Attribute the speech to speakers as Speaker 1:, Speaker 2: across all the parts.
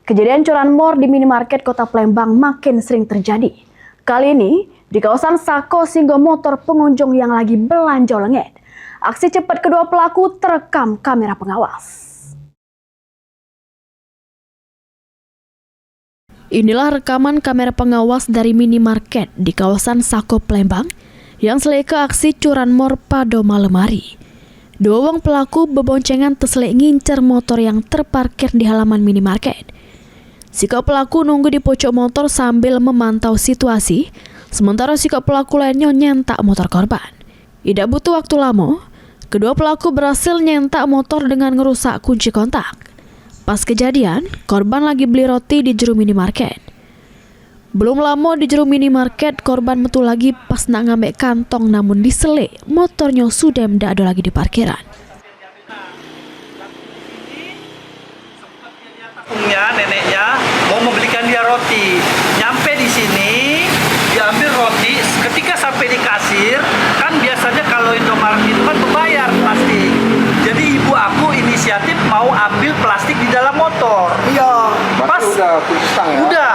Speaker 1: Kejadian curanmor di minimarket Kota Palembang makin sering terjadi. Kali ini di kawasan Sako singgah motor pengunjung yang lagi belanja lengit. Aksi cepat kedua pelaku terekam kamera pengawas. Inilah rekaman kamera pengawas dari minimarket di kawasan Sako Palembang yang seleka aksi curanmor pada malam hari. Dua orang pelaku beboncengan terselik ngincer motor yang terparkir di halaman minimarket. Sikap pelaku nunggu di pojok motor sambil memantau situasi, sementara sikap pelaku lainnya nyentak motor korban. Tidak butuh waktu lama, kedua pelaku berhasil nyentak motor dengan ngerusak kunci kontak. Pas kejadian, korban lagi beli roti di jero minimarket. Belum lama di jero minimarket, korban metu lagi pas nak ngambil kantong namun diselik, motornya sudah tidak ada lagi di parkiran.
Speaker 2: Neneknya mau membelikan dia roti, nyampe di sini diambil roti. Ketika sampai di kasir, kan biasanya kalau Indomaret itu kan membayar plastik. Jadi ibu aku inisiatif mau ambil plastik di dalam motor.
Speaker 3: Iya.
Speaker 2: Pas
Speaker 3: udah stang ya?
Speaker 2: Udah.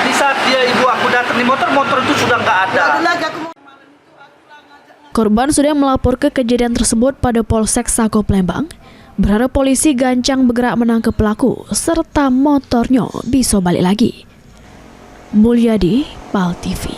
Speaker 2: Di saat dia ibu aku datang di motor itu sudah nggak ada.
Speaker 1: Korban sudah melapor ke kejadian tersebut pada Polsek Sako Palembang. Berharap polisi gancang bergerak menangkap pelaku serta motornya bisa balik lagi. Mulyadi, PAL TV.